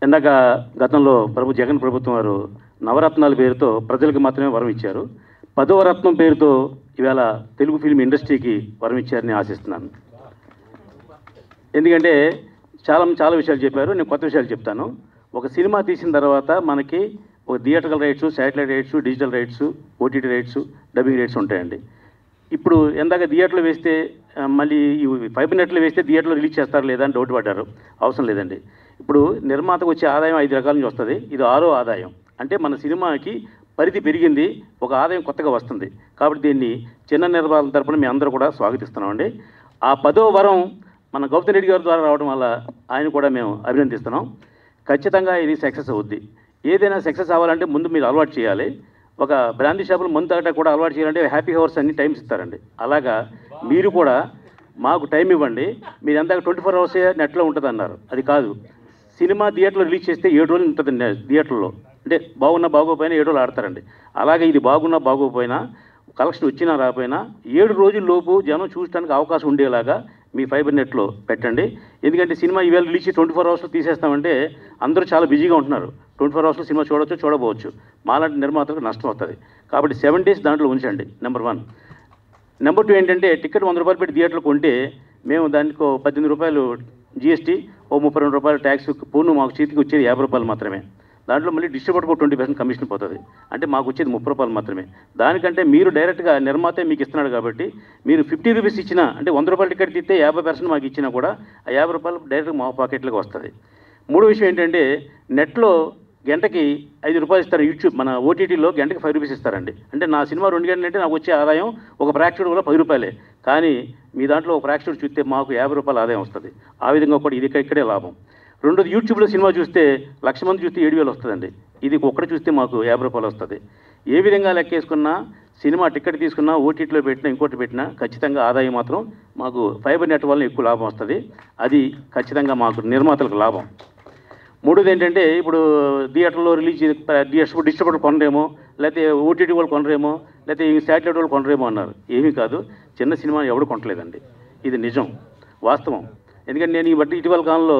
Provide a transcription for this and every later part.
ఇందాక గతంలో జగన్ ప్రభుత్వం వారు నవరత్నాల పేరుతో ప్రజలకు మాత్రమే వరం ఇచ్చారు. 10వ రత్నం పేరుతో ఇవాళ తెలుగు ఫిల్మ్ ఇండస్ట్రీకి వరం ఇచ్చారని ఆశిస్తున్నాను. ఎందుకంటే చాలా విషయాలు చెప్పారు. నేను కొత్త విషయాలు చెప్తాను. ఒక సినిమా తీసిన తర్వాత మనకి ఒక theatrical rights, satellite rights, digital rights, OTT rights, dubbing rights ఉంటాయండి. ఇప్పుడు ఎందాక థియేటర్లో వేస్తే మళ్ళీ ఫైబర్ నెట్లో వేస్తే థియేటర్లో రిలీజ్ చేస్తారు లేదా అని డౌట్ పడ్డారు. అవసరం లేదండి. ఇప్పుడు నిర్మాతకు వచ్చే ఆదాయం 5 రకాల నుంచి వస్తుంది. ఇది 6వ ఆదాయం. అంటే మన సినిమాకి పరిధి పెరిగింది, ఒక ఆదాయం కొత్తగా వస్తుంది. కాబట్టి దీన్ని చిన్న నిర్మాతల తరపున మేము అందరూ కూడా స్వాగతిస్తున్నామండి. ఆ 10వ వరం మన గౌతమ్ రెడ్డి గారి ద్వారా రావడం వల్ల ఆయన కూడా మేము అభినందిస్తున్నాం. ఖచ్చితంగా ఇది సక్సెస్ అవుద్ది. ఏదైనా సక్సెస్ అవ్వాలంటే ముందు మీరు అలవాటు చేయాలి. ఒక బ్రాందీ షాపులు మందు తాగట కూడా అలవాటు చేయాలంటే హ్యాపీ అవర్స్ అన్ని టైమ్స్ ఇస్తారండి. అలాగా మీరు కూడా మాకు టైం ఇవ్వండి. మీరు ఎందాక 24 అవర్స్ నెట్లో ఉంటుంది అన్నారు. అది కాదు. సినిమా థియేటర్లో రిలీజ్ చేస్తే 7 రోజులు ఉంటుందండి థియేటర్లో. అంటే బాగున్నా బాగోపోయినా 7 రోజులు ఆడతారండి. అలాగే ఇది బాగున్నా బాగోపోయినా, కలెక్షన్ వచ్చినా రాకపోయినా 7 రోజుల లోపు జనం చూడటానికి అవకాశం ఉండేలాగా మీ ఫైబర్ నెట్లో పెట్టండి. ఎందుకంటే సినిమా ఈవేళ రిలీజ్ 24 అవర్స్లో తీసేస్తామంటే అందరూ చాలా బిజీగా ఉంటున్నారు. 24 అవర్స్లో సినిమా చూడవచ్చు, చూడబోవచ్చు. మాలాంటి నిర్మాతలకు నష్టం వస్తుంది. కాబట్టి 7 days దాంట్లో ఉంచండి. నెంబర్ 1. నెంబర్ 2 ఏంటంటే టికెట్ 100 రూపాయలు పెట్టి థియేటర్లో కొంటే మేము దానికి 18 రూపాయలు జీఎస్టీ, 32 రూపాయలు ట్యాక్స్ పోను, మాకు చేతికి వచ్చేది 50 రూపాయలు మాత్రమే. దాంట్లో మళ్ళీ డిస్ట్రిబ్యూటర్కు 20% కమిషన్ పోతుంది. అంటే మాకు వచ్చేది 30 రూపాయలు మాత్రమే. దానికంటే మీరు డైరెక్ట్గా నిర్మాతే మీకు ఇస్తున్నాడు కాబట్టి మీరు 50 రూపీస్ ఇచ్చినా, అంటే 100 రూపాయలు టికెట్ తీస్తే 50% మాకు ఇచ్చినా కూడా ఆ 50 రూపాయలు డైరెక్ట్గా మా పాకెట్లోకి వస్తుంది. 3వ విషయం ఏంటంటే నెట్లో గంటకి 5 రూపాయలు ఇస్తారు. యూట్యూబ్ మన ఓటీటీలో గంటకి 5 రూపీస్ ఇస్తారండి. అంటే నా సినిమా 2 గంటలు అంటే నాకు వచ్చే ఆదాయం ఒక ప్రేక్షకుడు కూడా 10 రూపాయలే. కానీ మీ దాంట్లో ఒక ప్రేక్షకుడు చూస్తే మాకు 50 రూపాయల ఆదాయం వస్తుంది. ఆ విధంగా కూడా ఇది ఇక్కడే లాభం. 2ది యూట్యూబ్లో సినిమా చూస్తే 1,00,000 మంది చూస్తే 7,000 వస్తుందండి. ఇది ఒక్కటి చూస్తే మాకు 50 రూపాయలు వస్తుంది. ఏ విధంగా లెక్కేసుకున్నా, సినిమా టికెట్ తీసుకున్నా, ఓటీటీలో పెట్టినా, ఇంకోటి పెట్టినా ఖచ్చితంగా ఆదాయం మాత్రం మాకు ఫైబర్ నెట్ వల్ల ఎక్కువ లాభం వస్తుంది. అది ఖచ్చితంగా మాకు నిర్మాతలకు లాభం. 3ది ఏంటంటే ఇప్పుడు థియేటర్లో రిలీజ్ డిస్ట్రిబ్యూటర్ కొనరేమో, లేకపోతే ఓటీటీ వాళ్ళు కొనరేమో, లేకపోతే శాటిలైట్ వాళ్ళు కొనరేమో అన్నారు. ఏమీ కాదు. చిన్న సినిమా ఎవడు కొనట్లేదండి. ఇది నిజం, వాస్తవం. ఎందుకంటే నేను ఈ బట్టి ఇటీవల కాలంలో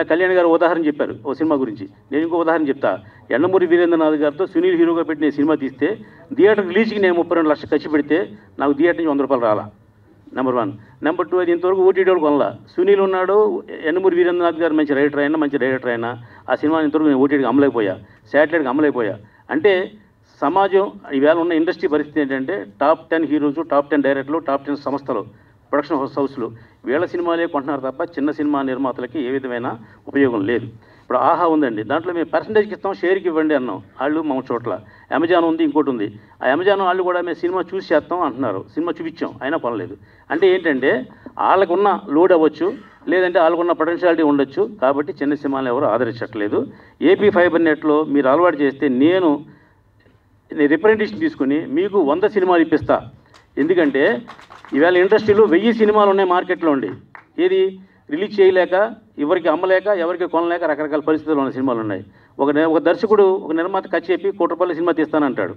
కళ్యాణ్ గారు ఉదాహరణ చెప్పారు ఓ సినిమా గురించి. నేను ఇంకో ఉదాహరణ చెప్తా. యండమూరి వీరేంద్రనాథ్ గారితో సునీల్ హీరోగా పెట్టిన సినిమా తీస్తే థియేటర్ రిలీజ్కి నేను 32 లక్షలు ఖర్చు పెడితే నాకు థియేటర్ నుంచి 100 రూపాయలు రాలా. నెంబర్ 1. నెంబర్ 2, అది ఇంతవరకు ఓటీటీ వాళ్ళు కొనలా. సునీల్ ఉన్నాడు, యండమూరి వీరేంద్రనాథ్ గారు మంచి డైరెక్టర్ అయినా ఆ సినిమాని ఇంతవరకు నేను ఓటీటీకి అమ్మలేకపోయా, శాటిలైట్కి అమ్మలేకపోయా. అంటే సమాజం ఈవేళ ఉన్న ఇండస్ట్రీ పరిస్థితి ఏంటంటే టాప్ 10 హీరోస్, టాప్ 10 డైరెక్టర్లు, టాప్ 10 సంస్థలు, ప్రొడక్షన్ హౌస్లు వీళ్ళ సినిమాలే కొంటున్నారు తప్ప చిన్న సినిమా నిర్మాతలకి ఏ విధమైన ఉపయోగం లేదు. ఇప్పుడు ఆహా ఉందండి, దాంట్లో మేము పర్సంటేజ్కి ఇస్తాం, షేర్కి ఇవ్వండి అన్నాం. వాళ్ళు మా చోట్ల అమెజాన్ ఉంది, ఇంకోటి ఉంది. ఆ అమెజాన్ వాళ్ళు కూడా మేము సినిమా చూసి చేస్తాం అంటున్నారు. సినిమా చూపించాం, అయినా కొనలేదు. అంటే ఏంటంటే వాళ్ళకున్న లోడ్ అవ్వచ్చు, లేదంటే వాళ్ళకున్న పొటెన్షియాలిటీ ఉండొచ్చు. కాబట్టి చిన్న సినిమాలు ఎవరు ఆదరించట్లేదు. ఏపీ ఫైబర్ నెట్లో మీరు అలవాటు చేస్తే నేను రిప్రజెంటేషన్ తీసుకుని మీకు 100 సినిమాలు ఇప్పిస్తా. ఎందుకంటే ఈవేళ ఇండస్ట్రీలో 1000 సినిమాలు ఉన్నాయి మార్కెట్లో ఉండి. ఏది రిలీజ్ చేయలేక, ఎవరికి అమ్మలేక, ఎవరికి కొనలేక రకరకాల పరిస్థితులు ఉన్న సినిమాలు ఉన్నాయి. ఒక దర్శకుడు ఒక నిర్మాత ఖర్చు చెప్పి 1 కోటి రూపాయల సినిమా తీస్తానంటాడు.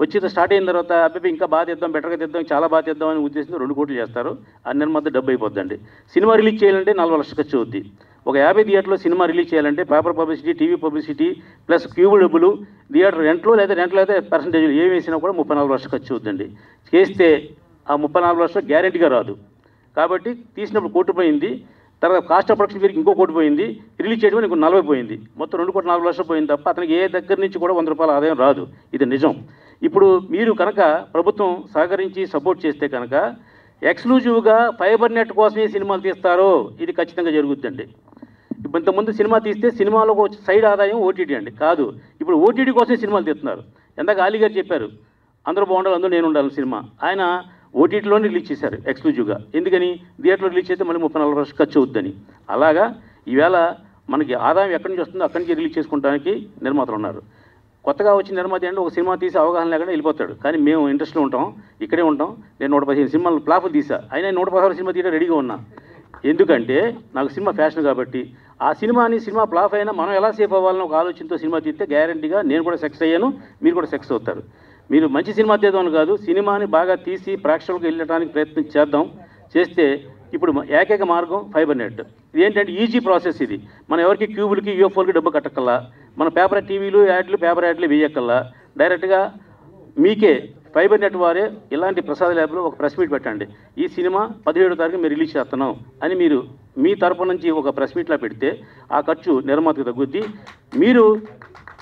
వచ్చి స్టార్ట్ అయిన తర్వాత అబ్బాయి ఇంకా బాగా తీద్దాం, బెటర్గా తీద్దాం, చాలా బాగా తీద్దాం అని ఉద్దేశంతో 2 కోట్లు చేస్తారు. ఆ నిర్మాత డబ్బు అయిపోద్దండి. సినిమా రిలీజ్ చేయాలంటే 40 లక్షలు ఖర్చు అవుద్ది. ఒక 50 థియేటర్లో సినిమా రిలీజ్ చేయాలంటే paper publicity, TV publicity plus cube డబ్బులు, థియేటర్ రెంట్లో లేదా పర్సంటేజ్లు ఏమి వేసినా కూడా 34 లక్షలు ఖర్చు అవుతుందండి. చేస్తే ఆ 34 లక్షలు గ్యారెంటీగా రాదు. కాబట్టి తీసినప్పుడు 1 కోటి పోయింది, తర్వాత కాస్ట్ ఆఫ్ ప్రొడక్షన్ వీరికి ఇంకో 1 కోటి పోయింది, రిలీజ్ చేయడం ఇంకో 40 పోయింది. మొత్తం 2,40,00,000 పోయింది తప్ప అతనికి ఏ దగ్గర నుంచి కూడా 100 రూపాయల ఆదాయం రాదు. ఇది నిజం. ఇప్పుడు మీరు కనుక ప్రభుత్వం సహకరించి సపోర్ట్ చేస్తే కనుక ఎక్స్క్లూజివ్గా ఫైబర్ నెట్ కోసమే సినిమాలు తీస్తారో ఇది ఖచ్చితంగా జరుగుద్దండి. ఇప్పుడు ఇంతకుముందు సినిమా తీస్తే సినిమాలో సైడ్ ఆదాయం ఓటీటీ అండి. కాదు, ఇప్పుడు ఓటీటీ కోసమే సినిమాలు తీస్తున్నారు. ఎందాక ఆలీ గారు చెప్పారు అందరూ బాగుండాలి, అందరూ నేను ఉండాలి సినిమా. ఆయన ఓటీటీలోనే రిలీజ్ చేశారు ఎక్స్క్లూజివ్గా. ఎందుకని థియేటర్లో రిలీజ్ చేస్తే మళ్ళీ 34 లక్షలు ఖర్చు అవుద్దని. అలాగా ఈవేళ మనకి ఆదాయం ఎక్కడి నుంచి వస్తుందో అక్కడి నుంచి రిలీజ్ చేసుకోవడానికి నిర్మాతలు ఉన్నారు. కొత్తగా వచ్చిన నిర్మాత అంటే ఒక సినిమా తీసి అవగాహన లేకుండా వెళ్ళిపోతాడు. కానీ మేము ఇంట్రెస్ట్లో ఉంటాం, ఇక్కడే ఉంటాం. నేను 115 సినిమాలు ఫ్లాపులు తీసా, అయినా 116 సినిమా తీయడం రెడీగా ఉన్నా. ఎందుకంటే నాకు సినిమా ఫ్యాషన్ కాబట్టి. ఆ సినిమా ఫ్లాప్ అయినా మనం ఎలా సేఫ్ అవ్వాలని ఒక ఆలోచనతో సినిమా తీస్తే గ్యారంటీగా నేను కూడా సక్సెస్ అయ్యాను, మీరు కూడా సక్సెస్ అవుతారు. మీరు మంచి సినిమా తీద్దామని కాదు, సినిమాని బాగా తీసి ప్రేక్షకులకు వెళ్ళడానికి ప్రయత్నం చేద్దాం. చేస్తే ఇప్పుడు ఏకైక మార్గం ఫైబర్ నెట్. ఇది ఏంటంటే ఈజీ ప్రాసెస్ ఇది. మనం ఎవరికి క్యూబులకి యూఎఫ్ఓలకి డబ్బు కట్టకల్లా, మన పేపర్ టీవీలు యాడ్లు పేపర్ యాడ్లు వేయక్కల్లా, డైరెక్ట్గా మీకే ఫైబర్ నెట్ వారే ఇలాంటి ప్రసాద్ ల్యాబ్లో ఒక ప్రెస్ మీట్ పెట్టండి, ఈ సినిమా 17వ తారీఖు మేము రిలీజ్ చేస్తున్నాం అని మీరు మీ తరపు నుంచి ఒక ప్రెస్ మీట్లా పెడితే ఆ ఖర్చు నిర్మాతకు తగ్గుద్ది. మీరు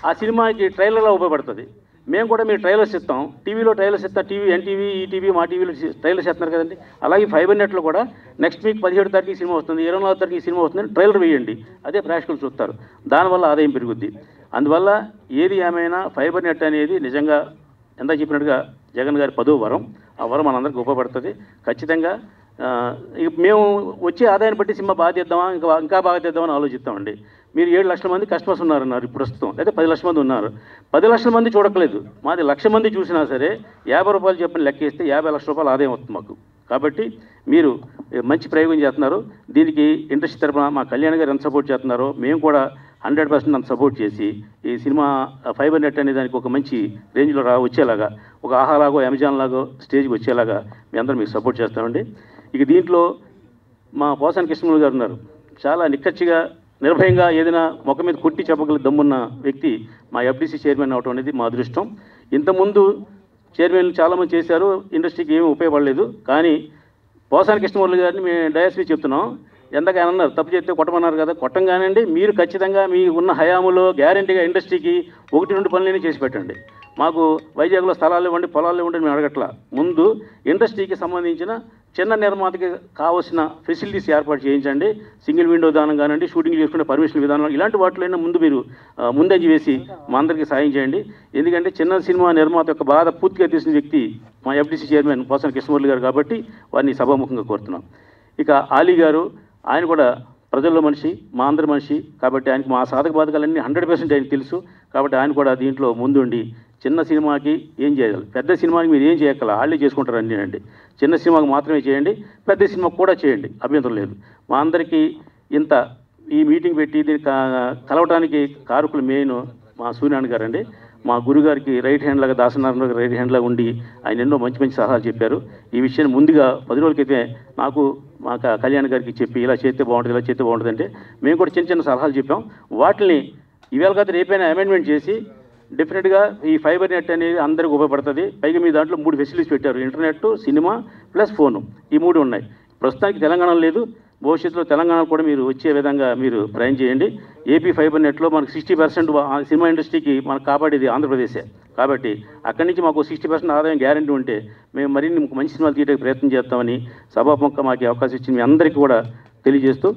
ఆ సినిమాకి ట్రైలర్లో ఉపయోగపడుతుంది. మేము కూడా మీరు ట్రైలర్స్ ఇస్తాం, టీవీలో ట్రైలర్స్ ఇస్తాం, ఎన్టీవీ ఈటీవీ మా టీవీలో ట్రైలర్స్ ఇస్తున్నారు కదండి. అలాగే ఫైబర్ నెట్లో కూడా నెక్స్ట్ వీక్ 17వ తారీఖు సినిమా వస్తుంది, 24వ తారీఖు సినిమా వస్తుంది, ట్రైలర్ వేయండి, అదే ప్రేక్షకులు చూస్తారు, దానివల్ల ఆదాయం పెరుగుద్ది. అందువల్ల ఏది ఏమైనా ఫైబర్ నెట్ అనేది నిజంగా ఎంత చెప్పినట్టుగా జగన్ గారి 10వ వరం, ఆ వరం మనందరికీ ఉపయోగపడుతుంది. ఖచ్చితంగా మేము వచ్చే ఆదాయాన్ని బట్టి సినిమా బాగా తీద్దామా ఇంకా బాగా తీద్దామని ఆలోచిస్తామండి. మీరు 7 లక్షల మంది కస్టమర్స్ ఉన్నారన్నారు ఇప్పుడు ప్రస్తుతం, అయితే 10 లక్షల మంది ఉన్నారు. 10 లక్షల మంది చూడట్లేదు, మాది 1,00,000 మంది చూసినా సరే 50 రూపాయలు చెప్పని లెక్కేస్తే 50 లక్షల రూపాయలు ఆదాయం వస్తుంది మాకు. కాబట్టి మీరు మంచి ప్రయోగం చేస్తున్నారు. దీనికి ఇండస్ట్రీ తరఫున మా కళ్యాణ్ గారు ఎంత సపోర్ట్ చేస్తున్నారో మేము కూడా 100% అంత సపోర్ట్ చేసి ఈ సినిమా ఫైబర్ నెట్ అనే దానికి ఒక మంచి రేంజ్లో వచ్చేలాగా, ఒక ఆహాలాగో అమెజాన్ లాగో స్టేజ్కి వచ్చేలాగా మీ అందరూ మీకు సపోర్ట్ చేస్తామండి. ఇక దీంట్లో మా పోసాని కృష్ణమూర్తి గారు ఉన్నారు, చాలా నిక్కచ్చిగా నిర్భయంగా ఏదైనా ముఖం మీద కొట్టి చెప్పగల దమ్మున్న వ్యక్తి మా ఎఫ్డీసీ చైర్మన్ అవటం అనేది మా అదృష్టం. ఇంతకుముందు చైర్మన్లు చాలామంది చేశారు, ఇండస్ట్రీకి ఏమీ ఉపయోగపడలేదు. కానీ పోసాని కృష్ణమూర్తి గారిని మేము డయాస్పీ చెప్తున్నాం, ఎంతగా అన్నారు తప్పు చేస్తే కొట్టమన్నారు కదా, కొట్టంగానండి మీరు ఖచ్చితంగా మీ ఉన్న హయాములో గ్యారంటీగా ఇండస్ట్రీకి 1-2 పనులని చేసి పెట్టండి. మాకు వైజాగ్లో స్థలాలు ఇవ్వండి, పొలాలు ఇవ్వండి మేము అడగట్లా. ముందు ఇండస్ట్రీకి సంబంధించిన చిన్న నిర్మాతకి కావాల్సిన ఫెసిలిటీస్ ఏర్పాటు చేయించండి. సింగిల్ విండో విధానం కానివ్వండి, షూటింగ్ చేసుకునే పర్మిషన్ విధానం, ఇలాంటి వాటిలో ముందు మీరు ముందంజ వేసి మా అందరికీ సాయం చేయండి. ఎందుకంటే చిన్న సినిమా నిర్మాత యొక్క బాధ పూర్తిగా తీసిన వ్యక్తి మా ఎఫ్డీసీ చైర్మన్ పోసాని కృష్ణమూర్తి గారు, కాబట్టి వారిని సభాముఖంగా కోరుతున్నాం. ఇక ఆలీ గారు, ఆయన కూడా ప్రజల్లో మనిషి, మా అందరి మనిషి, కాబట్టి ఆయనకు మా సాధక బాధకాలన్నీ 100% ఆయనకు తెలుసు. కాబట్టి ఆయన కూడా దీంట్లో ముందుండి చిన్న సినిమాకి ఏం చేయాలి, పెద్ద సినిమాకి మీరు ఏం చేయగల వాళ్ళే చేసుకుంటారు అన్నీ అండి. చిన్న సినిమాకి మాత్రమే చేయండి, పెద్ద సినిమాకి కూడా చేయండి, అభ్యంతరం లేదు. మా అందరికీ ఇంత ఈ మీటింగ్ పెట్టి దీన్ని కలవటానికి కారకులు మెయిన్ మా సూర్యనారాయణ గారు అండి. మా గురుగారికి రైట్ హ్యాండ్ లాగా, దాసనారాయణ గారికి రైట్ హ్యాండ్ లాగా ఉండి ఆయన ఎన్నో మంచి మంచి సలహాలు చెప్పారు. ఈ విషయాన్ని ముందుగా 10 రోజుల క్రితమే నాకు మా కళ్యాణ్ గారికి చెప్పి ఇలా చేస్తే బాగుంటుంది, ఇలా చేస్తే బాగుంటుంది అంటే మేము కూడా చిన్న చిన్న సలహాలు చెప్పాం. వాటిని ఈవేళ కాదు రేపైనా అమెండ్మెంట్ చేసి డెఫినెట్గా ఈ ఫైబర్ నెట్ అనేది అందరికీ ఉపయోగపడుతుంది. పైగా మీ దాంట్లో 3 ఫెసిలిటీస్ పెట్టారు, ఇంటర్నెట్, సినిమా ప్లస్ ఫోను, ఈ 3 ఉన్నాయి. ప్రస్తుతానికి తెలంగాణ లేదు, భవిష్యత్తులో తెలంగాణ కూడా మీరు వచ్చే విధంగా మీరు ప్రయాణం చేయండి. ఏపీ ఫైబర్ నెట్లో మనకు 60% సినిమా ఇండస్ట్రీకి మనకు కాపాడేది ఆంధ్రప్రదేశే. కాబట్టి అక్కడి నుంచి మాకు 60% ఆదాయం గ్యారెంటీ ఉంటే మేము మరిన్ని మంచి సినిమాలు తీయడానికి ప్రయత్నం చేస్తామని సభాముఖంగా మాకు అవకాశం ఇచ్చింది మీ అందరికీ కూడా తెలియజేస్తూ,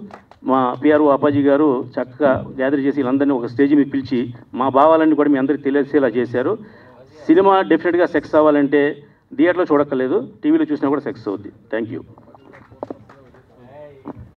మా పిఆర్ఓ అప్పాజీ గారు చక్కగా గ్యాదర్ చేసి వీళ్ళందరినీ ఒక స్టేజ్ మీద పిలిచి మా భావాలన్నీ కూడా మీ అందరికీ తెలిసేలా చేశారు. సినిమా డెఫినెట్గా సక్సెస్ అవ్వాలంటే థియేటర్లో చూడక్కర్లేదు, టీవీలో చూసినా కూడా సక్సెస్ అవుద్ది. Thank you.